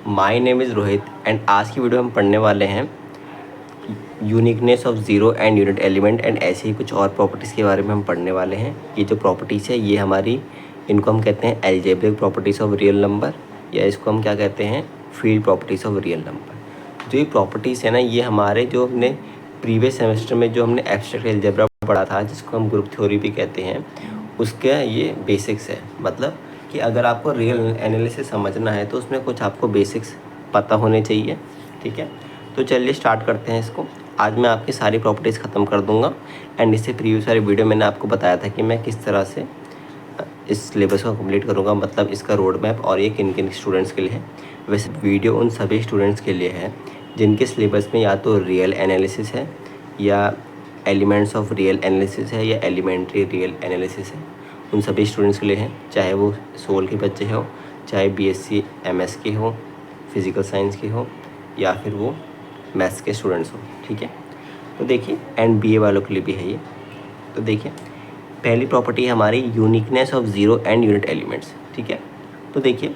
My name is Rohit and आज की video हम पढ़ने वाले हैं uniqueness of zero and unit element and ऐसे ही कुछ और प्रॉपर्टीज़ के बारे में हम पढ़ने वाले हैं। ये जो प्रॉपर्टीज़ है ये हमारी इनको हम कहते हैं algebraic properties of real number, या इसको हम क्या कहते हैं, field properties of real number. जो ये प्रॉपर्टीज़ है ना, ये हमारे जो हमने प्रीवियस सेमेस्टर में जो हमने एब्स्ट्रैक्ट एल्जेब्रा पढ़ा था, जिसको हम ग्रुप थ्योरी भी कहते हैं, उसका ये बेसिक्स है। मतलब कि अगर आपको रियल एनालिसिस समझना है तो उसमें कुछ आपको बेसिक्स पता होने चाहिए। ठीक है, तो चलिए स्टार्ट करते हैं इसको। आज मैं आपकी सारी प्रॉपर्टीज़ ख़त्म कर दूंगा एंड इससे प्रीवियस वाली वीडियो मैंने आपको बताया था कि मैं किस तरह से इस सिलेबस को कंप्लीट करूंगा, मतलब इसका रोड मैप, और ये किन किन स्टूडेंट्स के लिए है। वैसे वीडियो उन सभी स्टूडेंट्स के लिए है जिनके सिलेबस में या तो रियल एनालिसिस है, या एलिमेंट्स ऑफ रियल एनालिसिस है, या एलिमेंट्री रियल एनालिसिस है। उन सभी स्टूडेंट्स के लिए है, चाहे वो सोल के बच्चे हो, चाहे बीएससी एमएस के हो, फिज़िकल साइंस के हो, या फिर वो मैथ्स के स्टूडेंट्स हो। ठीक है, तो देखिए एंड बीए वालों के लिए भी है ये। तो देखिए पहली प्रॉपर्टी है हमारी uniqueness of zero and unit elements. ठीक है, तो देखिए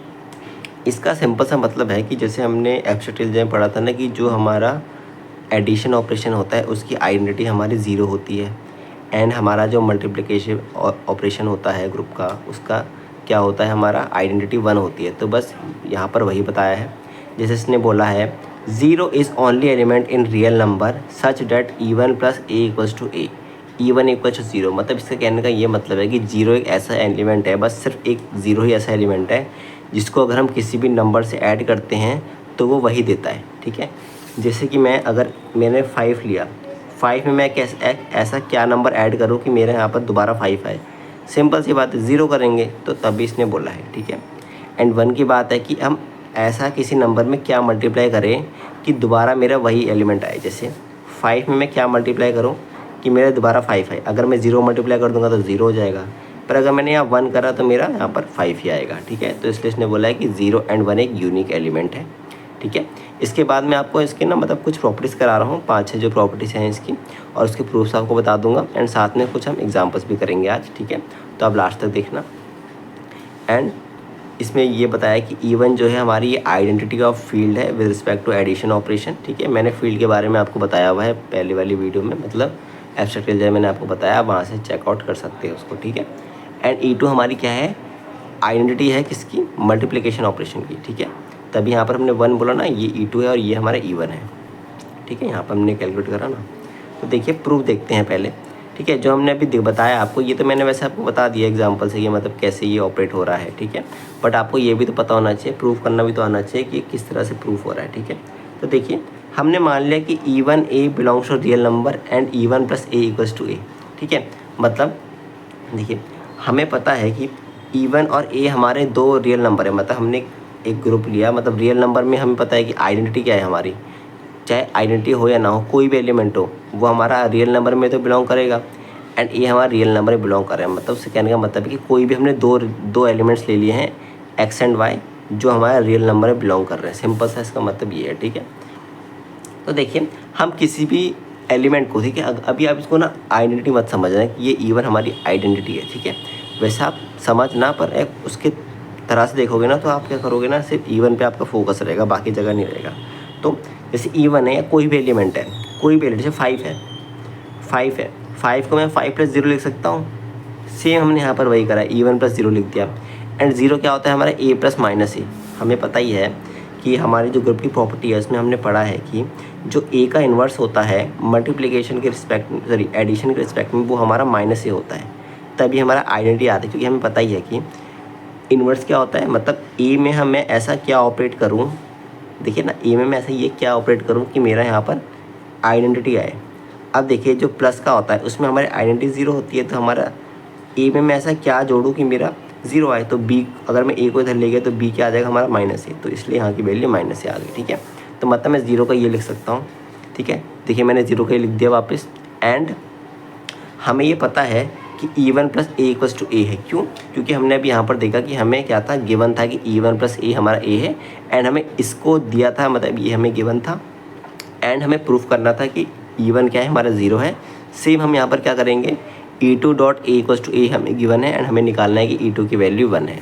इसका सिंपल सा मतलब है कि जैसे हमने एब्स्ट्रैक्ट एल्जेब्रा पढ़ा था ना, कि जो हमारा एडिशन ऑपरेशन होता है उसकी आइडेंटिटी हमारी ज़ीरो होती है, एंड हमारा जो मल्टीप्लिकेशन ऑपरेशन होता है ग्रुप का, उसका क्या होता है, हमारा आइडेंटिटी 1 होती है। तो बस यहाँ पर वही बताया है। जैसे इसने बोला है zero is only element in real number such that E1 plus a equals to a, E1 equal to zero. मतलब इसका कहने का ये मतलब है कि ज़ीरो एक ऐसा एलिमेंट है, बस सिर्फ एक ज़ीरो ही ऐसा एलिमेंट है जिसको अगर हम किसी भी नंबर से ऐड करते हैं तो वो वही देता है। ठीक है, जैसे कि मैंने 5 लिया, 5 में मैं ऐसा क्या नंबर ऐड करूं कि मेरे यहाँ पर दोबारा 5 आए। सिंपल सी बात है, ज़ीरो करेंगे तो तभी इसने बोला है। ठीक है, एंड 1 की बात है कि हम ऐसा किसी नंबर में क्या मल्टीप्लाई करें कि दोबारा मेरा वही एलिमेंट आए। जैसे 5 में मैं क्या मल्टीप्लाई करूँ कि मेरा दोबारा 5 आए। अगर मैं 0 मल्टीप्लाई कर दूंगा तो 0 हो जाएगा, पर अगर मैंने यहाँ 1 करा तो मेरा यहाँ पर 5 ही आएगा। ठीक है, तो इसलिए इसने बोला है कि 0 एंड 1 एक यूनिक एलिमेंट है। ठीक है, इसके बाद मैं आपको इसके ना मतलब कुछ प्रॉपर्टीज़ करा रहा हूँ, 5-6 जो प्रॉपर्टीज़ हैं इसकी, और उसके प्रूफ्स आपको बता दूंगा, एंड साथ में कुछ हम एग्जांपल्स भी करेंगे आज। ठीक है, तो आप लास्ट तक देखना। एंड इसमें ये बताया कि E1 जो है हमारी ये आइडेंटिटी ऑफ फील्ड है with respect to addition operation. ठीक है, मैंने फील्ड के बारे में आपको बताया हुआ है पहले वाली वीडियो में, मतलब एब्स्ट्रैक्ट एल्जेब्रा मैंने आपको बताया, वहाँ से चेकआउट कर सकते हैं उसको। ठीक है, एंड E2 हमारी क्या है, आइडेंटिटी है किसकी, मल्टीप्लिकेशन ऑपरेशन की। ठीक है, तभी यहाँ पर हमने 1 बोला ना, ये E2 है और ये हमारा E1 है। ठीक है, यहाँ पर हमने कैलकुलेट करा ना। तो देखिए प्रूफ देखते हैं पहले। ठीक है, जो हमने अभी बताया आपको, ये तो मैंने वैसे आपको बता दिया एग्जांपल से, ये मतलब कैसे ये ऑपरेट हो रहा है। ठीक है, बट आपको ये भी तो पता होना चाहिए, प्रूफ करना भी तो आना चाहिए कि किस तरह से प्रूफ हो रहा है। ठीक है, तो देखिए हमने मान लिया कि E1 A belongs to real number and E1 plus a equals to a. ठीक है, मतलब देखिए हमें पता है कि E1 और A हमारे दो रियल नंबर है। मतलब हमने एक ग्रुप लिया, मतलब रियल नंबर में हमें पता है कि आइडेंटिटी क्या है हमारी, चाहे आइडेंटिटी हो या ना हो, कोई भी एलिमेंट हो वो हमारा रियल नंबर में तो बिलोंग करेगा, एंड ये हमारा रियल नंबर में बिलोंग कर रहा है। मतलब उससे कहने का मतलब है कि कोई भी हमने दो एलिमेंट्स ले लिए हैं एक्स एंड वाई, जो हमारा रियल नंबर में बिलोंग कर रहे हैं। सिंपल सा इसका मतलब ये है। ठीक है, तो देखिए हम किसी भी एलिमेंट को, ठीक है, अभी आप इसको ना आइडेंटिटी मत समझना कि ये E1 हमारी आइडेंटिटी है। ठीक है, वैसे आप समझना, पर एक उसके तरह से देखोगे ना तो आप क्या करोगे ना, सिर्फ E1 पे आपका फोकस रहेगा, बाकी जगह नहीं रहेगा। तो जैसे E1 है या कोई भी एलिमेंट है, कोई भी एलिमेंट, जैसे 5 है, 5 को मैं 5 प्लस 0 लिख सकता हूँ। सेम हमने यहाँ पर वही करा, E1 प्लस 0 लिख दिया। एंड 0 क्या होता है हमारा, A प्लस माइनस ए। हमें पता ही है कि हमारी जो ग्रुप की प्रॉपर्टी है उसमें हमने पढ़ा है कि जो A का इन्वर्स होता है मल्टीप्लिकेशन के रिस्पेक्ट, सॉरी एडिशन के रिस्पेक्ट में, वो हमारा माइनस ए होता है। तभी हमारा आइडेंटिटी आता है, क्योंकि हमें पता ही है कि इन्वर्स क्या होता है, मतलब A में हमें ऐसा क्या ऑपरेट करूँ, देखिए ना, A में मैं ऐसा ये क्या ऑपरेट करूँ कि मेरा यहाँ पर आइडेंटिटी आए। अब देखिए जो प्लस का होता है उसमें हमारी आइडेंटिटी 0 होती है, तो हमारा A में मैं ऐसा क्या जोड़ूँ कि मेरा 0 आए। तो B, अगर मैं A को इधर ले गया तो B क्या आ जाएगा हमारा माइनस ए, तो इसलिए यहाँ की वैल्यू माइनस ए आ गई। ठीक है, तो मतलब मैं 0 का ये लिख सकता हूँ। ठीक है, देखिए मैंने 0 का ये लिख दिया वापस। एंड हमें ये पता है कि E1 plus a equals to a है। क्यों, क्योंकि हमने अभी यहाँ पर देखा कि हमें क्या था, गिवन था कि E1 प्लस ए हमारा ए है, एंड हमें इसको दिया था, मतलब ये हमें गिवन था, एंड हमें प्रूफ करना था कि E1 क्या है हमारा 0 है। सेम हम यहाँ पर क्या करेंगे, E2 dot a equals to a हमें गिवन है, एंड हमें निकालना है कि E2 की वैल्यू 1 है।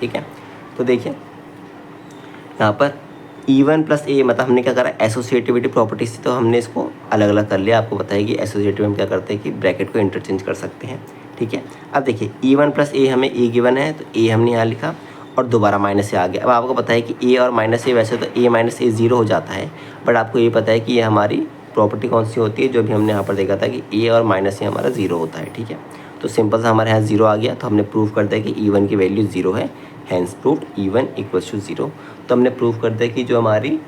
ठीक है, तो देखिए यहाँ पर E1 प्लस ए मतलब हमने क्या करा, एसोसिएटिविटी प्रॉपर्टी से तो हमने इसको अलग अलग कर लिया। आपको बताया कि एसोसिएटिव हम क्या करते हैं कि ब्रैकेट को इंटरचेंज कर सकते हैं, ठीक है। अब देखिए E1 प्लस ए हमें ए गिवन है तो ए हमने यहाँ लिखा और दोबारा माइनस से आ गया। अब आपको पता है कि ए और माइनस ए, वैसे तो ए माइनस ए ज़ीरो हो जाता है, बट आपको ये पता है कि ये हमारी प्रॉपर्टी कौन सी होती है, जो भी हमने यहाँ पर देखा था कि ए और माइनस ए हमारा ज़ीरो होता है, ठीक है। तो सिंपल सा हमारे यहाँ ज़ीरो आ गया, तो हमने प्रूव कर दिया कि E1 की वैल्यू ज़ीरो है, hence proved E1 equals to zero. तो हमने प्रूव कर दिया कि जो हमारी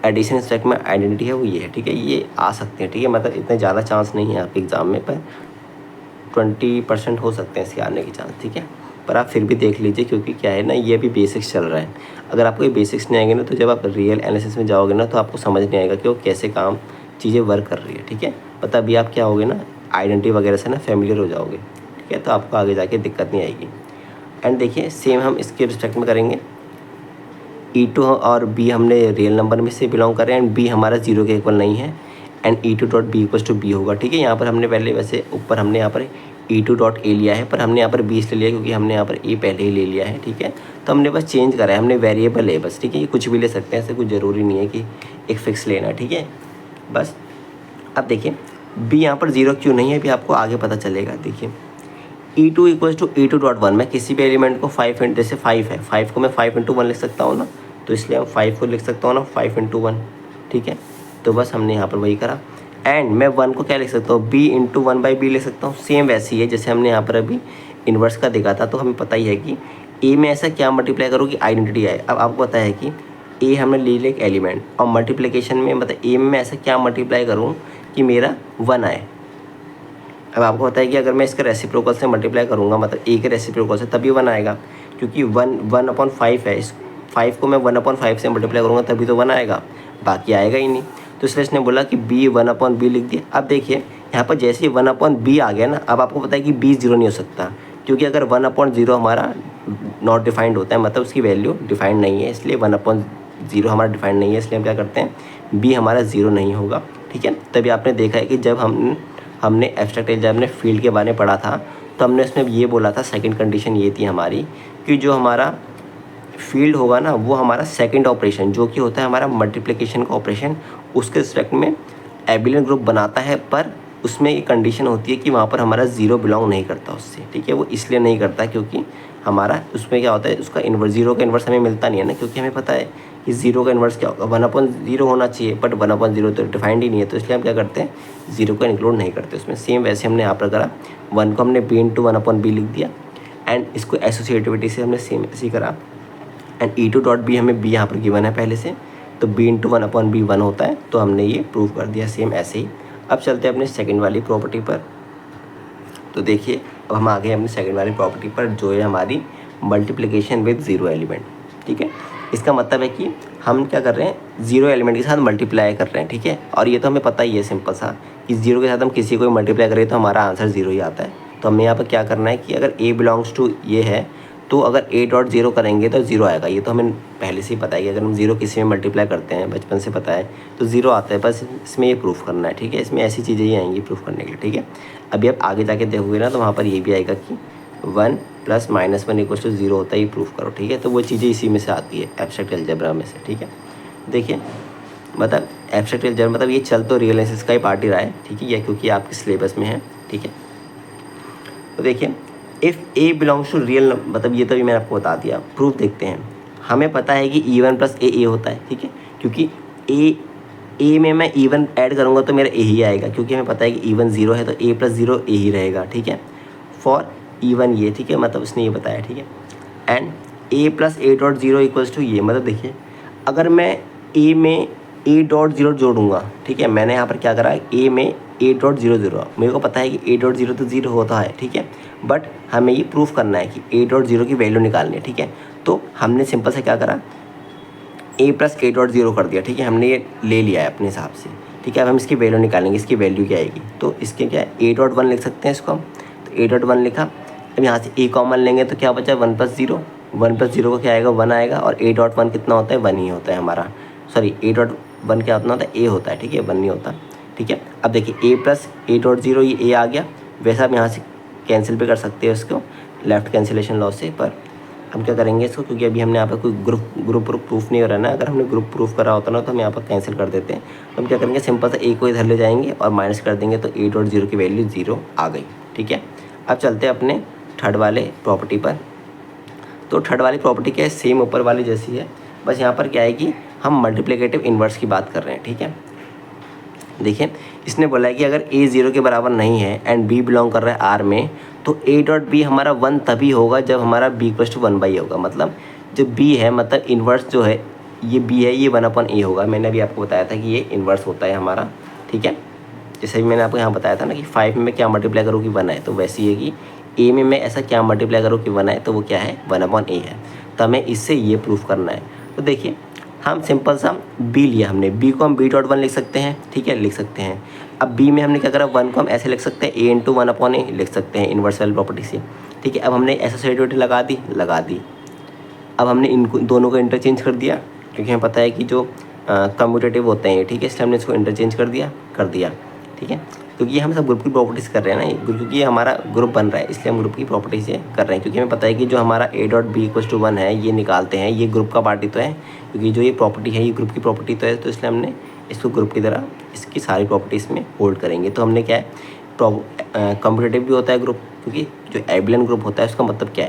एडिशन स्टैक में आइडेंटिटी है वो ये है, ठीक है। ये आ सकते हैं, ठीक है, मतलब इतने ज़्यादा चांस नहीं है आपके एग्ज़ाम में, पर 20% हो सकते हैं इसके आने के चांस, ठीक है। पर आप फिर भी देख लीजिए, क्योंकि क्या है ना, ये अभी बेसिक्स चल रहा है। अगर आपको ये बेसिक्स नहीं आएंगे ना, तो जब आप रियल एनालिसिस में जाओगे ना, तो आपको समझ नहीं आएगा कि वो कैसे काम चीज़ें वर्क कर रही है, ठीक है। पता अभी आप क्या होगे ना, आइडेंटिटी वगैरह से ना फेमिलियर हो जाओगे, ठीक है, तो आपको आगे जाके दिक्कत नहीं आएगी। एंड देखिए सेम हम इसके रिस्पेक्ट में करेंगे। E2 और B हमने रियल नंबर में से बिलोंग कर रहे हैं, एंड B हमारा जीरो के इक्वल नहीं है, and E2 dot b equals to b होगा, ठीक है। यहाँ पर हमने पहले वैसे ऊपर हमने यहाँ पर E2 डॉट ए लिया है, पर हमने यहाँ पर B इसलिए लिया क्योंकि हमने यहाँ पर ए पहले ही ले लिया है, ठीक है। तो हमने बस चेंज करा है, हमने वेरिएबल है बस, ठीक है। ये कुछ भी ले सकते हैं, ऐसे कुछ ज़रूरी नहीं है कि एक फिक्स लेना, ठीक है बस। अब देखिए B यहाँ पर जीरो क्यों नहीं है, अभी आपको आगे पता चलेगा। देखिए E2 equals to E2 dot one, मैं किसी भी एलिमेंट को 5 इंटू, जैसे 5 है, 5 को मैं 5 इंटू 1 लिख सकता हूँ ना, तो इसलिए हम 5 को लिख सकता हूँ ना 5 इंटू 1, ठीक है। तो बस हमने यहाँ पर वही करा। एंड मैं 1 को क्या लिख सकता हूँ, B इंटू 1 बाई बी लिख सकता हूँ। सेम वैसी है जैसे हमने यहाँ पर अभी इन्वर्स का देखा था। तो हमें पता ही है कि ए में ऐसा क्या मल्टीप्लाई करो कि आइडेंटिटी आए। अब आपको पता है कि ए हमने ले लिया एक एलिमेंट, और मल्टीप्लिकेशन में मतलब ए में ऐसा क्या मल्टीप्लाई करूँ कि मेरा 1 आए। अब आपको पता है कि अगर मैं इसके रेसिप्रोकल से मल्टीप्लाई करूँगा, मतलब ए के रेसिप्रोकल से, तभी 1 आएगा, क्योंकि 1/5 है। इस 5 को मैं 1/5 से मल्टीप्लाई करूँगा तभी तो 1 आएगा, बाकी आएगा ही नहीं। तो इसलिए इसने बोला कि B 1/B लिख दिया। अब देखिए यहाँ पर जैसे ही 1/B आ गया ना, अब आपको पता है कि B ज़ीरो नहीं हो सकता, क्योंकि अगर 1/0 हमारा नॉट डिफाइंड होता है, मतलब उसकी वैल्यू डिफाइंड नहीं है, इसलिए 1/0 हमारा डिफाइंड नहीं है, इसलिए हम क्या करते हैं, B हमारा ज़ीरो नहीं होगा, ठीक है। तभी आपने देखा है कि जब हमने एब्स्ट्रैक्ट एल्जेब्रा में फील्ड के बारे में पढ़ा था, तो हमने उसमें ये बोला था, सेकंड कंडीशन ये थी हमारी, कि जो हमारा फील्ड होगा ना, वो हमारा सेकंड ऑपरेशन जो कि होता है हमारा मल्टीप्लिकेशन का ऑपरेशन, उसके रिस्पेक्ट में एबिलियन ग्रुप बनाता है। पर उसमें एक कंडीशन होती है कि वहाँ पर हमारा ज़ीरो बिलोंग नहीं करता उससे, ठीक है। वो इसलिए नहीं करता क्योंकि हमारा उसमें क्या होता है, उसका इन्वर्स, ज़ीरो का इन्वर्स हमें मिलता नहीं है ना, क्योंकि हमें पता है कि ज़ीरो का इन्वर्स क्या होगा, 1/0 होना चाहिए, बट 1/0 तो डिफाइंड ही नहीं है, तो इसलिए हम क्या करते हैं, ज़ीरो को इंक्लूड नहीं करते उसमें। सेम वैसे हमने यहाँ पर करा, 1 को हमने B इंटू 1/B लिख दिया, एंड इसको एसोसिएटिविटी से हमने सेम ऐसे ही करा। एंड E2 डॉट बी हमें B यहाँ पर गिवन है पहले से, तो B इंटू 1/B 1 होता है, तो हमने ये प्रूव कर दिया सेम ऐसे ही। अब चलते हैं अपने सेकंड वाली प्रॉपर्टी पर। तो देखिए अब हम आ गए अपनी सेकंड वाली प्रॉपर्टी पर, जो है हमारी मल्टीप्लिकेशन विद ज़ीरो एलिमेंट, ठीक है। इसका मतलब है कि हम क्या कर रहे हैं, ज़ीरो एलिमेंट के साथ मल्टीप्लाई कर रहे हैं, ठीक है। और ये तो हमें पता ही है सिंपल सा, कि ज़ीरो के साथ हम किसी को मल्टीप्लाई करें तो हमारा आंसर ज़ीरो ही आता है। तो हमें यहाँ पर क्या करना है कि अगर A बिलोंग्स टू ये है, तो अगर A डॉट ज़ीरो करेंगे तो ज़ीरो आएगा। ये तो हमें पहले से ही पता है कि अगर हम ज़ीरो किसी में मल्टीप्लाई करते हैं, बचपन से पता है, तो ज़ीरो आता है। बस इसमें ये प्रूफ करना है, ठीक है। इसमें ऐसी चीज़ें ही आएंगी प्रूफ करने के लिए, ठीक है। अभी आप आगे जाके देखोगे ना, तो वहाँ पर ये भी आएगा कि 1 + -1 इक्वल्स टू 0 होता है, ये प्रूफ करो, ठीक है। तो वो चीज़ें इसी में से आती है, एब्स्ट्रैक्ट अलजेब्रा में से, ठीक है। देखिए मतलब एब्स्ट्रैक्ट अलजेब्रा मतलब ये चल तो रियल एनालिसिस का ही पार्ट ही रहा है, ठीक है, ये क्योंकि आपके सिलेबस में है, ठीक है। तो देखिए if A belongs to real, मतलब ये तो भी मैंने आपको बता दिया। प्रूफ देखते हैं। हमें पता है कि E1 + A होता है, ठीक है, क्योंकि A में मैं E1 ऐड करूँगा तो मेरा A ही आएगा, क्योंकि हमें पता है कि E1 0 है, तो A + 0 A ही रहेगा, ठीक है। फॉर E1 ये, ठीक है, मतलब उसने ये बताया, ठीक है। And A + A dot 0 equals to ये, मतलब देखिए अगर मैं A में A डॉट 0 जोड़ूंगा, ठीक है, मैंने यहाँ पर क्या करा, A में A डॉट 0 0, मेरे को पता है कि A डॉट 0 तो 0 होता है, ठीक है, बट हमें ये प्रूफ करना है कि A डॉट 0 की वैल्यू निकालनी है, ठीक है। तो हमने सिंपल से क्या करा, A + A डॉट 0 कर दिया, ठीक है, हमने ये ले लिया है अपने हिसाब से, ठीक है। अब हम इसकी वैल्यू निकालेंगे, इसकी वैल्यू क्या आएगी, तो इसके क्या है, A डॉट 1 लिख सकते हैं इसको हम, तो A डॉट 1 लिखा। अब यहाँ से A कॉमन लेंगे तो क्या बचा, 1 + 0, 1 + 0 को क्या आएगा, 1 आएगा, और A डॉट 1 कितना होता है, 1 ही होता है हमारा, सॉरी A डॉट 1 क्या होता है, A होता है, ठीक है, 1 नहीं होता, ठीक है। अब देखिए A + A डॉट 0 ये A आ गया, वैसा आप यहाँ से कैंसिल भी कर सकते हो इसको लेफ़्ट कैंसिलेशन लॉ से, पर हम क्या करेंगे इसको, क्योंकि अभी हमने यहाँ पर कोई ग्रुप प्रूफ नहीं हो रहा है ना, अगर हमने ग्रुप प्रूफ करा होता ना तो हम यहाँ पर कैंसिल कर देते हैं। तो हम क्या करेंगे, सिंपल सा ए को इधर ले जाएंगे और माइनस कर देंगे, तो ए डॉट जीरो की वैल्यू 0 आ गई। ठीक है, अब चलते हैं अपने थर्ड वाले प्रॉपर्टी पर। तो थर्ड वाली प्रॉपर्टी क्या है, सेम ऊपर वाली जैसी है, बस यहाँ पर क्या है कि हम मल्टीप्लिकेटिव इन्वर्स की बात कर रहे हैं। ठीक है, देखिए इसने बोला है कि अगर ए 0 के बराबर नहीं है एंड बी बिलोंग कर रहा है आर में, तो ए डॉट बी हमारा 1 तभी होगा जब हमारा बी इक्वल टू 1/a होगा। मतलब जो बी है, मतलब इन्वर्स जो है ये बी है, ये 1/a होगा। मैंने अभी आपको बताया था कि ये इन्वर्स होता है हमारा। ठीक है, जैसे भी मैंने आपको यहाँ बताया था ना कि 5 में क्या मल्टीप्लाई करूँ कि 1 है, तो वैसे ही है कि ए में मैं ऐसा क्या मल्टीप्लाई करूँ कि 1 है, तो वो क्या है 1/a है। तो हमें इससे ये प्रूफ करना है। तो देखिए हम सिंपल सा बी लिया हमने, बी को हम बी डॉट 1 लिख सकते हैं। ठीक है, लिख सकते हैं। अब बी में हमने क्या करा, 1 को हम ऐसे लिख सकते हैं, ए इंटू 1/a लिख सकते हैं इन्वर्स वाली प्रॉपर्टी से। ठीक है, अब हमने एसोसिएटिविटी लगा दी। अब हमने इनको दोनों को इंटरचेंज कर दिया, क्योंकि हमें पता है कि जो कम्यूटेटिव होते हैं, ठीक है, इसलिए हमने इसको इंटरचेंज कर दिया। ठीक है, क्योंकि हम सब ग्रुप की प्रॉपर्टीज़ कर रहे हैं ना, क्योंकि ये हमारा ग्रुप बन रहा है, इसलिए हम ग्रुप की प्रॉपर्टीज़ कर रहे हैं। क्योंकि हमें पता है कि जो हमारा a dot b equal to 1 है, ये निकालते हैं, ये ग्रुप का पार्टी तो है, क्योंकि जो ये प्रॉपर्टी है ये ग्रुप की प्रॉपर्टी तो है, तो इसलिए हमने इसको ग्रुप की तरह इसकी सारी प्रॉपर्टीज़ में होल्ड करेंगे। तो हमने क्या है, कम्पिटेटिव भी होता है ग्रुप, क्योंकि जो एबिलियन ग्रुप होता है उसका मतलब क्या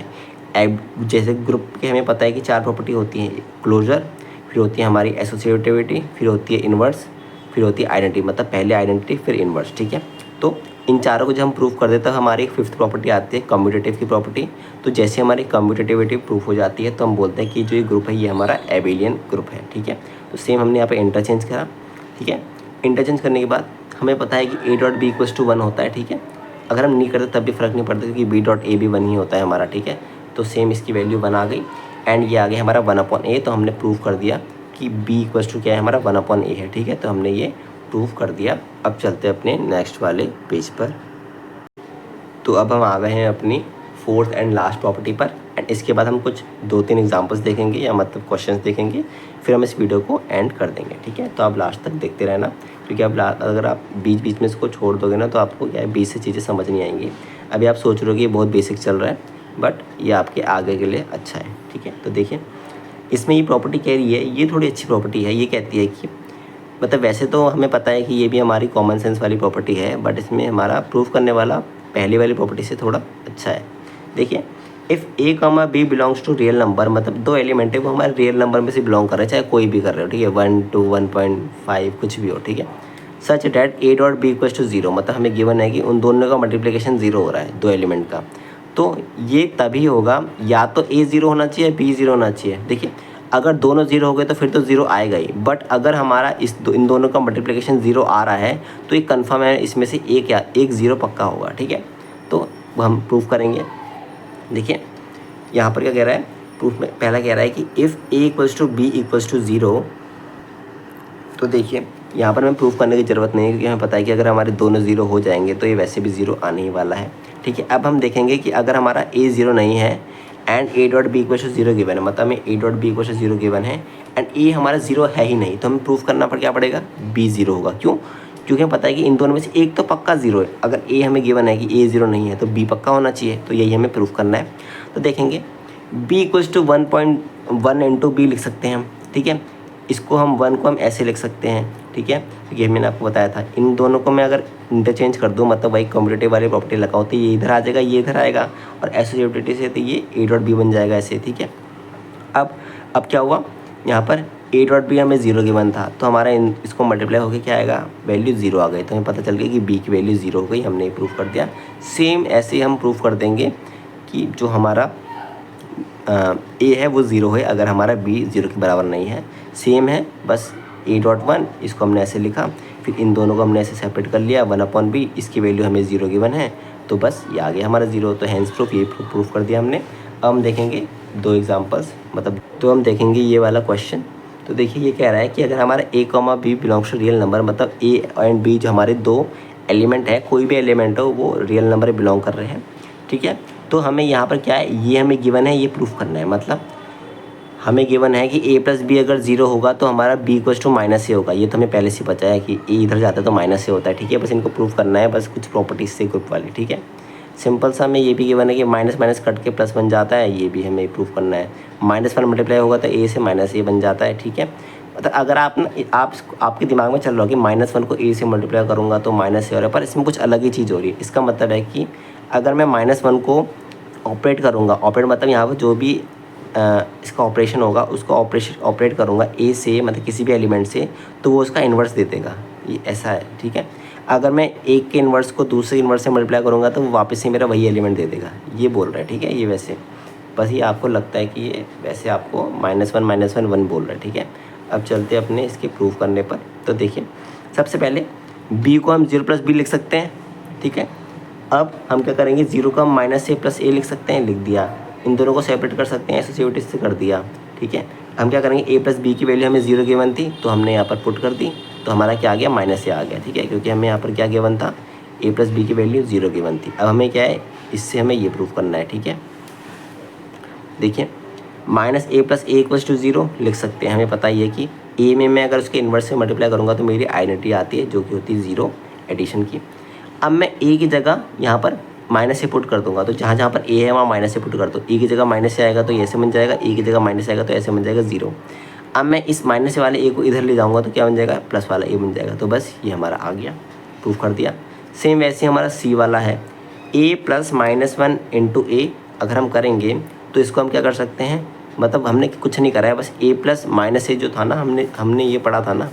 है, जैसे ग्रुप के हमें पता है कि 4 प्रॉपर्टी होती हैं, क्लोजर, फिर होती है हमारी एसोसिएटिविटी, फिर होती है इन्वर्स, फिर होती है आइडेंटिटी, मतलब पहले आइडेंटिटी फिर इन्वर्स। ठीक है, तो इन चारों को जब हम प्रूफ कर देते हैं, हमारी एक 5th प्रॉपर्टी आती है कम्यूटेटिव की प्रॉपर्टी। तो जैसे हमारी कम्यूटेटिविटी प्रूफ हो जाती है, तो हम बोलते हैं कि जो ये ग्रुप है ये हमारा एबिलियन ग्रुप है। ठीक है, तो सेम हमने यहाँ पे इंटरचेंज करा। ठीक है, इंटरचेंज करने के बाद हमें पता है कि a dot b equals to 1 होता है। ठीक है, अगर हम नहीं करते तब भी फ़र्क नहीं पड़ता, क्योंकि बी डॉट ए भी 1 ही होता है हमारा। ठीक है, तो सेम इसकी वैल्यू 1 आ गई एंड ये आ गया हमारा 1/a। तो हमने प्रूफ कर दिया कि बी इक्वल्स टू क्या है, हमारा 1/a है। ठीक है, तो हमने ये प्रूफ कर दिया। अब चलते हैं अपने नेक्स्ट वाले पेज पर। तो अब हम आ गए हैं अपनी 4th एंड लास्ट प्रॉपर्टी पर, एंड इसके बाद हम कुछ 2-3 एग्जांपल्स देखेंगे, या मतलब क्वेश्चंस देखेंगे, फिर हम इस वीडियो को एंड कर देंगे। ठीक है, तो आप लास्ट तक देखते रहना, क्योंकि अब अगर आप बीच में इसको छोड़ दोगे ना, तो आपको क्या है बीच से चीज़ें समझ नहीं आएंगी। अभी आप सोच रहे हो कि ये बहुत बेसिक चल रहा है, बट ये आपके आगे के लिए अच्छा है। ठीक है, तो देखिए इसमें ये प्रॉपर्टी कह रही है, ये थोड़ी अच्छी प्रॉपर्टी है। ये कहती है कि मतलब वैसे तो हमें पता है कि ये भी हमारी कॉमन सेंस वाली प्रॉपर्टी है, बट इसमें हमारा प्रूफ करने वाला पहली वाली प्रॉपर्टी से थोड़ा अच्छा है। देखिए, if a comma b belongs to real number, मतलब 2 एलिमेंट है वो हमारे रियल नंबर में से बिलोंग कर रहे हैं, चाहे कोई भी कर रहे हो। ठीक है, 1, 2, 1.5 कुछ भी हो। ठीक है, such that a dot b equals to 0, मतलब हमें गिवन है कि उन दोनों का मल्टीप्लिकेशन 0 हो रहा है, 2 एलिमेंट का। तो ये तभी होगा, या तो ए 0 होना चाहिए, बी 0 होना चाहिए। देखिए, अगर दोनों 0 हो गए तो फिर तो 0 आएगा ही, बट अगर हमारा इन दोनों का मल्टीप्लिकेशन 0 आ रहा है, तो ये कन्फर्म है इसमें से एक 0 पक्का होगा। ठीक है, तो हम प्रूफ करेंगे। देखिए यहाँ पर क्या कह रहा है, प्रूफ में पहला कह रहा है कि if a equals to b equals to 0, तो देखिए यहाँ पर हमें प्रूफ करने की ज़रूरत नहीं है, क्योंकि हमें पता है कि अगर हमारे दोनों 0 हो जाएंगे तो ये वैसे भी 0 आने ही वाला है। ठीक है, अब हम देखेंगे कि अगर हमारा ए 0 नहीं है and a dot b equal to 0 given है, मतलब हमें a dot b equal to 0 given है एंड ए हमारा 0 है ही नहीं, तो हमें प्रूफ करना क्या पड़ेगा, बी 0 होगा। क्यों, क्योंकि हमें पता है कि इन दोनों में से एक तो पक्का 0 है। अगर ए हमें गिवन है कि ए 0 नहीं है, तो बी पक्का होना चाहिए, तो यही हमें प्रूफ करना है। तो देखेंगे b equals to 1.1 into b लिख सकते हैं हम। ठीक है, इसको हम 1 को हम ऐसे लिख सकते हैं। ठीक है, ये मैंने आपको बताया था, इन दोनों को मैं अगर इंटरचेंज कर दूँ, मतलब वही कम्यूटेटिव वाली प्रॉपर्टी लगाओ, तो ये इधर आ जाएगा, ये इधर आएगा, और एसोसिएटिविटी से तो ये ए डॉट बी बन जाएगा ऐसे। ठीक है, अब क्या हुआ, यहाँ पर ए डॉट बी हमें 0 गिवन था, तो हमारा इसको मल्टीप्लाई होकर क्या आएगा, वैल्यू 0 आ गई, तो हमें पता चल गया कि बी की वैल्यू 0 हो गई, हमने प्रूफ कर दिया। सेम ऐसे हम प्रूफ कर देंगे कि जो हमारा ए है वो 0 है अगर हमारा बी 0 के बराबर नहीं है। सेम है, बस ए डॉट 1 इसको हमने ऐसे लिखा, फिर इन दोनों को हमने ऐसे सेपरेट कर लिया, 1/b, इसकी वैल्यू हमें 0 गिवन है, तो बस ये आ गया हमारा 0। तो हैंस प्रूफ, ये प्रूफ कर दिया हमने। अब हम देखेंगे 2 एग्जांपल्स, मतलब तो हम देखेंगे ये वाला क्वेश्चन। तो देखिए ये कह रहा है कि अगर हमारा a comma b belongs to real number, मतलब ए एंड बी जो हमारे 2 एलिमेंट है, कोई भी एलिमेंट हो वो रियल नंबर बिलोंग कर रहे हैं। ठीक है, तो हमें यहाँ पर क्या है, ये हमें गिवन है, ये प्रूफ करना है। मतलब हमें गिवन है कि ए प्लस बी अगर 0 होगा तो हमारा बी इक्वल्स टू -a होगा। ये तो हमें पहले से पता है कि ए इधर जाता है तो -a होता है। ठीक है, बस इनको प्रूफ करना है, बस कुछ प्रॉपर्टीज से ग्रुप वाली। ठीक है, सिंपल सा हमें ये भी गिवन है कि माइनस माइनस कट के प्लस बन जाता है, ये भी हमें प्रूफ करना है। -1 मल्टीप्लाई होगा तो a से -a बन जाता है, ठीक है। मतलब अगर आप ना आपके दिमाग में चल रहा हो कि -1 को a से मल्टीप्लाई करूँगा तो माइनस से हो रहा है, पर इसमें कुछ अलग ही चीज़ हो रही है। इसका मतलब है कि अगर मैं -1 को ऑपरेट करूँगा, ऑपरेट मतलब यहाँ पर जो भी इसका ऑपरेशन होगा उसको ऑपरेट करूँगा a से, मतलब किसी भी एलिमेंट से, तो वो उसका इन्वर्स दे देगा, ये ऐसा है, ठीक है। अगर मैं एक के इन्वर्स को दूसरे इन्वर्स से मल्टीप्लाई करूँगा तो वो वापस से मेरा वही एलिमेंट दे देगा, ये बोल रहा है, ठीक है। ये वैसे बस ये आपको लगता है कि ये वैसे आपको -1 1 बोल रहा है, ठीक है। अब चलते हैं अपने इसके प्रूफ करने पर। तो देखिए सबसे पहले b को हम 0 + b लिख सकते हैं, ठीक है। अब हम क्या करेंगे, 0 को हम -a + a लिख सकते हैं, लिख दिया। इन दोनों को सेपरेट कर सकते हैं, एसोसिएटिव से कर दिया, ठीक है। हम क्या करेंगे, a + b की वैल्यू हमें 0 गिवन थी तो हमने यहाँ पर पुट कर दी, तो हमारा क्या आ गया, -a आ गया, ठीक है। क्योंकि हमें यहाँ पर क्या गिवन था, a + b की वैल्यू 0 गिवन थी। अब हमें क्या है, इससे हमें ये प्रूफ करना है, ठीक है। देखिए -a + a = 0 लिख सकते हैं। हमें पता ही है कि a में मैं अगर उसके इन्वर्स से मल्टीप्लाई करूँगा तो मेरी आइडेंटिटी आती है जो कि होती है 0 एडिशन की। अब मैं a की जगह यहाँ पर माइनस से पुट कर दूंगा, तो जहाँ जहाँ पर a है वहाँ माइनस से पुट कर दो। a की जगह माइनस से आएगा तो ऐसे बन जाएगा, a की जगह माइनस से आएगा तो ऐसे बन जाएगा 0। अब मैं इस माइनस वाले a को इधर ले जाऊँगा तो क्या बन जाएगा, प्लस वाला a बन जाएगा। तो बस ये हमारा आ गया, प्रूफ कर दिया। सेम वैसे हमारा c वाला है, a + -1 × a अगर हम करेंगे तो इसको हम क्या कर सकते हैं, मतलब हमने कुछ नहीं करा है, बस a + -a जो था ना, हमने ये पढ़ा था ना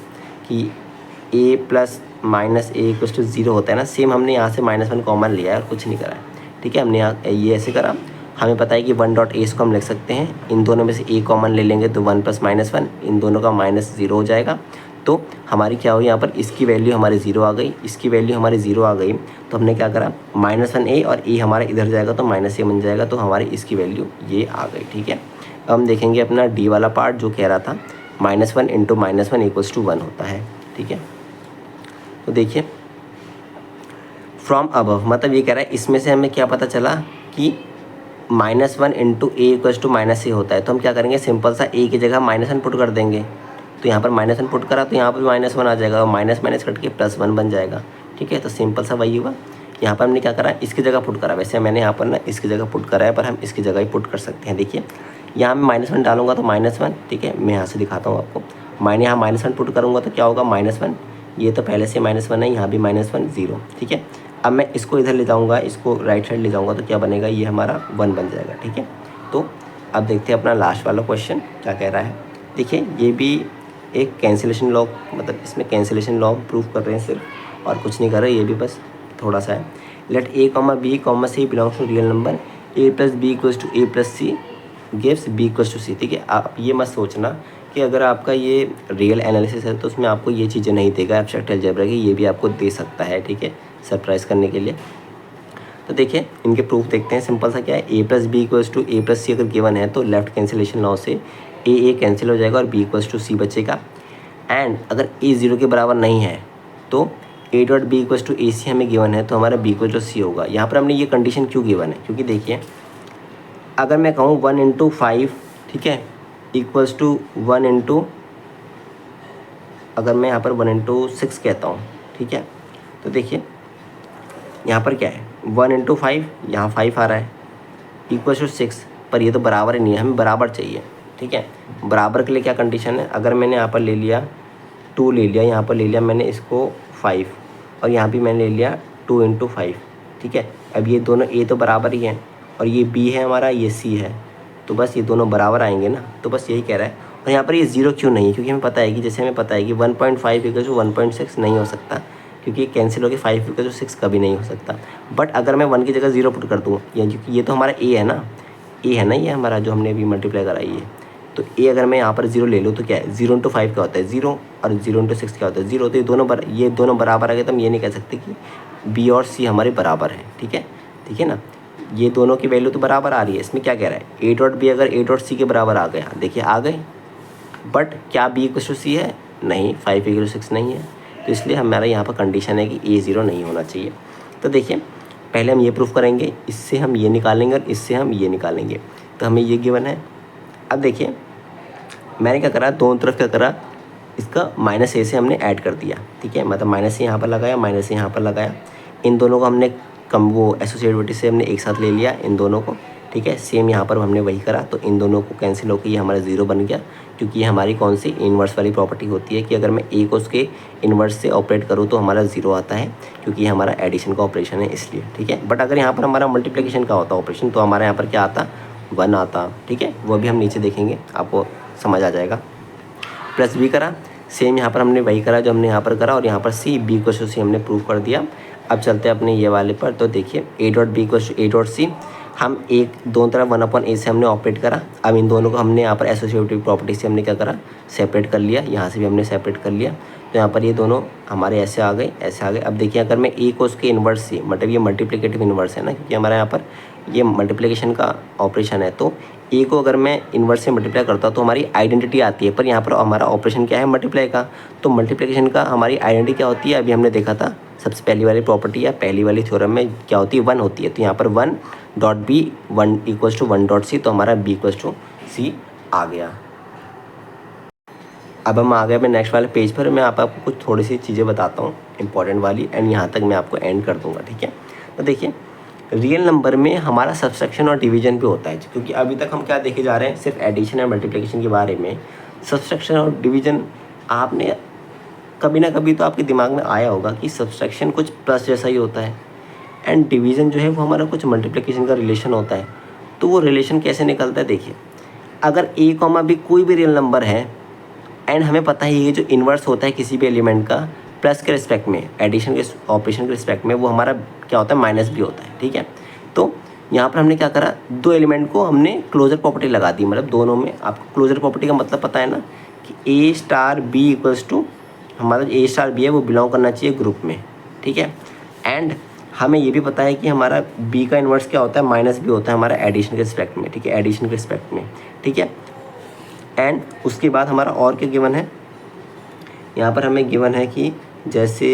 कि a + -a = 0 होता है ना, सेम हमने यहाँ से -1 कॉमन लिया है और कुछ नहीं करा है, ठीक है। हमने यहाँ ये ऐसे करा। हमें पता है कि 1.a इसको हम लिख सकते हैं, इन दोनों में से a कॉमन ले लेंगे तो 1 + -1, इन दोनों का -0 हो जाएगा। तो हमारी क्या हुई, यहाँ पर इसकी वैल्यू हमारी 0 आ गई, इसकी वैल्यू हमारी 0 आ गई। तो हमने क्या करा, -1a और a हमारा इधर जाएगा तो -a बन जाएगा, तो हमारी इसकी वैल्यू ये आ गई, ठीक है। अब हम देखेंगे अपना d वाला पार्ट जो कह रहा था -1 × -1 = 1 होता है, ठीक है। तो देखिए फ्रॉम अबव मतलब ये कह रहा है, इसमें से हमें क्या पता चला कि -1 × a = -a होता है। तो हम क्या करेंगे, सिंपल सा a की जगह -1 पुट कर देंगे। तो यहाँ पर -1 पुट करा तो यहाँ पर -1 आ जाएगा और माइनस माइनस कट के +1 बन जाएगा, ठीक है। तो सिंपल सा वही हुआ। यहाँ पर हमने क्या करा, इसकी जगह पुट करा। वैसे मैंने यहाँ पर ना इसकी जगह पुट करा है, पर हम इसकी जगह ही पुट कर सकते हैं। देखिए यहाँ मैं -1 डालूंगा तो -1, ठीक है। मैं यहाँ से दिखाता हूँ आपको, मैंने यहाँ -1 पुट करूँगा तो क्या होगा, -1, ये तो पहले से -1 है, यहाँ भी -1 0, ठीक है। अब मैं इसको इधर ले जाऊँगा, इसको राइट साइड ले जाऊँगा तो क्या बनेगा, ये हमारा 1 बन जाएगा, ठीक है। तो अब देखते हैं अपना लास्ट वाला क्वेश्चन क्या कह रहा है। देखिए ये भी एक कैंसिलेशन लॉ, मतलब इसमें कैंसिलेशन लॉ प्रूफ कर रहे हैं सिर्फ, और कुछ नहीं कर रहे, ये भी बस थोड़ा सा है। Let a, b, c belongs to real number a + b = a + c gives b = c, ठीक है। आप ये मत सोचना कि अगर आपका ये रियल एनालिसिस है तो उसमें आपको ये चीज़ें नहीं देगा, एब्स्ट्रैक्ट अलजेब्रा की ये भी आपको दे सकता है, ठीक है, सरप्राइज़ करने के लिए। तो देखिए इनके प्रूफ देखते हैं। सिंपल सा क्या है, a + b = a + c अगर गिवन है तो लेफ्ट कैंसिलेशन लॉ से a कैंसिल हो जाएगा और b = c बचेगा। एंड अगर a 0 के बराबर नहीं है तो a.b = ac हमें गिवन है, तो हमारा b = c होगा। यहाँ पर हमने ये कंडीशन क्यों गिवन है, क्योंकि देखिए अगर मैं कहूँ 1 × 5, ठीक है, = 1 × अगर मैं यहाँ पर 1 × 6 कहता हूँ, ठीक है। तो देखिए यहाँ पर क्या है, 1 × 5, यहाँ 5 आ रहा है, = 6, पर ये तो बराबर ही नहीं है, हमें बराबर चाहिए, ठीक है। बराबर के लिए क्या कंडीशन है, अगर मैंने यहाँ पर ले लिया 2 ले लिया, यहाँ पर ले लिया मैंने इसको 5 और यहाँ भी मैंने ले लिया 2 × 5, ठीक है। अब ये दोनों a तो बराबर ही हैं और ये b है हमारा, ये c है, तो बस ये दोनों बराबर आएंगे ना। तो बस यही कह रहा है। और यहाँ पर ये 0 क्यों नहीं है, क्योंकि हमें पता है कि जैसे हमें पता है कि 1.5 = 1.6 नहीं हो सकता, क्योंकि कैंसिल होकर 5 = 6 कभी नहीं हो सकता। बट अगर मैं 1 की जगह 0 पुट कर दूँ, या क्योंकि ये तो हमारा a है ना, ये हमारा जो हमने अभी मल्टीप्लाई कराई है, तो a अगर मैं यहाँ पर 0 ले लूँ तो क्या है, 0 × 5 क्या होता है 0 और 0 × 6 क्या होता है 0। तो ये दोनों बराबर आ गए, तो हम ये नहीं कह सकते कि b और c हमारे बराबर है, ठीक है। ठीक है ना, ये दोनों की वैल्यू तो बराबर आ रही है। इसमें क्या कह रहा है, a.b अगर a.c के बराबर आ गया, देखिए आ गए, बट क्या b = c है, नहीं, 5 = 6 नहीं है। तो इसलिए हमारा यहाँ पर कंडीशन है कि a 0 नहीं होना चाहिए। तो देखिए पहले हम ये प्रूफ करेंगे, इससे हम ये निकालेंगे और इससे हम ये निकालेंगे, तो हमें ये गिवन है। अब देखिए मैंने क्या करा, दोनों तरफ क्या करा, इसका -a से हमने ऐड कर दिया, ठीक है, मतलब -a यहाँ पर लगाया, -a यहाँ पर लगाया, इन दोनों को हमने कम वो एसोसिएटिविटी से हमने एक साथ ले लिया इन दोनों को, ठीक है। सेम यहाँ पर हमने वही करा, तो इन दोनों को कैंसिल होकर ये हमारा 0 बन गया, क्योंकि ये हमारी कौन सी इन्वर्स वाली प्रॉपर्टी होती है कि अगर मैं ए को उसके इन्वर्स से ऑपरेट करूँ तो हमारा 0 आता है, क्योंकि ये हमारा एडिशन का ऑपरेशन है इसलिए, ठीक है। बट अगर यहाँ पर हमारा मल्टीप्लिकेशन का होता ऑपरेशन तो हमारे यहाँ पर क्या आता, 1 आता, ठीक है। वो भी हम नीचे देखेंगे, आपको समझ आ जाएगा। प्लस बी करा, सेम यहाँ पर हमने वही करा जो हमने यहाँ पर करा, और यहाँ पर सी बी को सी हमने प्रूव कर दिया। अब चलते हैं अपने ये वाले पर, तो देखिए ए डॉट बी को ए डॉट सी, हम एक दोनों तरफ 1/a से हमने ऑपरेट करा। अब इन दोनों को हमने यहाँ पर एसोसिएटिव प्रॉपर्टी से हमने क्या करा, सेपरेट कर लिया, यहाँ से भी हमने सेपरेट कर लिया, तो यहाँ पर ये दोनों हमारे ऐसे आ गए, ऐसे आ गए। अब देखिए अगर मैं ए को उसके इन्वर्स से, मतलब ये मल्टीप्लिकेटिव इन्वर्स है ना, क्योंकि हमारे यहाँ पर ये मल्टीप्लिकेशन का ऑपरेशन है, तो ए को अगर मैं इन्वर्स से मल्टीप्लाई करता हूँ तो हमारी आइडेंटिटी आती है, पर यहाँ पर हमारा ऑपरेशन क्या है, मल्टीप्लाई का। तो मल्टीप्लिकेशन का हमारी आइडेंटिटी क्या होती है, अभी हमने देखा था सबसे पहली वाली प्रॉपर्टी या पहली वाली थ्योरम में क्या होती है, 1 होती है। तो यहाँ पर 1 dot b 1 equals to 1 dot c, तो हमारा बी इक्वल्स टू सी आ गया। अब हम आ गए अपने नेक्स्ट वाले पेज पर। मैं आपको कुछ थोड़ी सी चीज़ें बताता हूँ इंपॉर्टेंट वाली, एंड यहाँ तक मैं आपको एंड कर दूँगा, ठीक है। तो देखिए रियल नंबर में हमारा सब्सट्रैक्शन और डिवीजन भी होता है, क्योंकि अभी तक हम क्या देखे जा रहे हैं, सिर्फ एडिशन और मल्टीप्लिकेशन के बारे में। सब्सट्रैक्शन और डिवीजन आपने कभी ना कभी तो आपके दिमाग में आया होगा कि सब्सट्रैक्शन कुछ प्लस जैसा ही होता है, एंड डिवीज़न जो है वो हमारा कुछ मल्टीप्लिकेशन का रिलेशन होता है। तो वो रिलेशन कैसे निकलता है, देखिए अगर ए कॉमा बी कोई भी रियल नंबर है, एंड हमें पता है ये जो इन्वर्स होता है किसी भी एलिमेंट का प्लस के रिस्पेक्ट में, एडिशन के ऑपरेशन के रिस्पेक्ट में, वो हमारा क्या होता है, माइनस भी होता है, ठीक है। तो यहाँ पर हमने क्या करा, दो एलिमेंट को हमने क्लोजर प्रॉपर्टी लगा दी, मतलब दोनों में। आपको क्लोजर प्रॉपर्टी का मतलब पता है ना कि ए स्टार बी इक्वल्स टू, हमारा ए स्टार बी है वो बिलोंग करना चाहिए ग्रुप में, ठीक है। एंड हमें ये भी पता है कि हमारा बी का इन्वर्स क्या होता है, माइनस भी होता है हमारा एडिशन के रिस्पेक्ट में, ठीक है, एडिशन के रिस्पेक्ट में, ठीक है। एंड उसके बाद हमारा और क्या गिवन है, यहाँ पर हमें गिवन है कि जैसे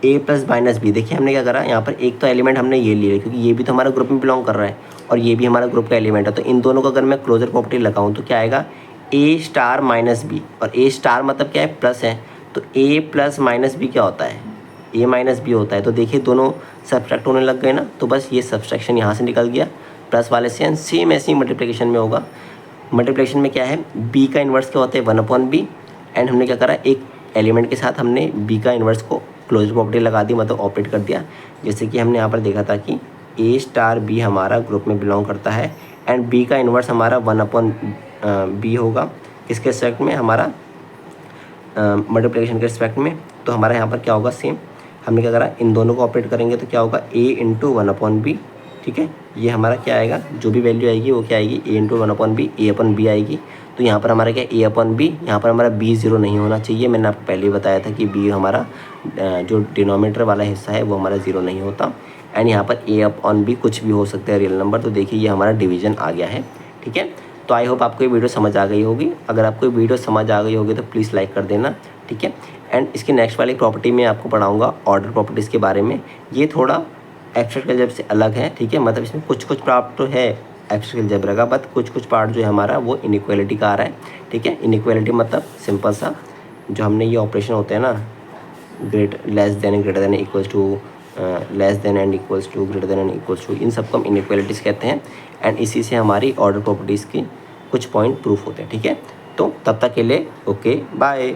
ए प्लस माइनस बी। देखिए हमने क्या करा, यहाँ पर एक तो एलिमेंट हमने ये लिया क्योंकि ये भी तो हमारा ग्रुप में बिलोंग कर रहा है और ये भी हमारा ग्रुप का एलिमेंट है, तो इन दोनों को अगर मैं क्लोजर प्रॉपर्टी लगाऊँ तो क्या आएगा, ए स्टार माइनस बी, और ए स्टार मतलब क्या है, प्लस है, तो ए प्लस माइनस बी क्या होता है, ए माइनस बी होता है। तो देखिए दोनों सब्सट्रैक्ट होने लग गए ना, तो बस ये सब्सट्रैक्शन यहाँ से निकल गया प्लस वाले से, एंड सेम ऐसे ही मल्टीप्लिकेशन में होगा। मल्टीप्लिकेशन में क्या है, बी का इन्वर्स क्या होता है, 1/b, एंड हमने क्या करा, एक एलिमेंट के साथ हमने बी का इन्वर्स को क्लोजर प्रॉपर्टी लगा दी, मतलब ऑपरेट कर दिया। जैसे कि हमने यहाँ पर देखा था कि ए स्टार बी हमारा ग्रुप में बिलोंग करता है, एंड बी का इन्वर्स हमारा 1/b होगा, किसके रिस्पेक्ट में, हमारा मल्टीप्लिकेशन के रिस्पेक्ट में। तो हमारा यहाँ पर क्या होगा, सेम हमने क्या करा, इन दोनों को ऑपरेट करेंगे तो क्या होगा, a इंटू 1/b, ठीक है। ये हमारा क्या आएगा, जो भी वैल्यू आएगी वो क्या आएगी, a इंटू 1/b, a/b आएगी। तो यहाँ पर हमारा क्या, a/b, यहाँ पर हमारा b 0 नहीं होना चाहिए। मैंने आपको पहले ही बताया था कि b हमारा जो डिनोमिनेटर वाला हिस्सा है वो हमारा 0 नहीं होता, एंड यहाँ पर a/b कुछ भी हो सकता है रियल नंबर। तो देखिए ये हमारा डिवीजन आ गया है, ठीक है। तो आई होप आपको ये वीडियो समझ आ गई होगी। अगर आपको ये वीडियो समझ आ गई होगी तो प्लीज़ लाइक कर देना, ठीक है। एंड इसकी नेक्स्ट वाली प्रॉपर्टी में आपको पढ़ाऊँगा ऑर्डर प्रॉपर्टीज़ के बारे में। ये थोड़ा एब्स्ट्रैक्ट अलजेब्रा से अलग है, ठीक है, मतलब इसमें कुछ पार्ट तो है एब्स्ट्रैक्ट अलजेब्रा का, बट कुछ पार्ट जो है हमारा वो इनइक्वालिटी का आ रहा है, ठीक है। इनइक्वालिटी मतलब सिंपल सा, जो हमने ये ऑपरेशन होते हैं ना, less than greater than equals to, less than and equals to, greater than and equals to, इन सबको हम इनइक्वालिटीज़ कहते हैं, एंड इसी से हमारी ऑर्डर प्रॉपर्टीज़ की कुछ पॉइंट प्रूफ होते हैं, ठीक है। तो तब तक के लिए ओके बाय।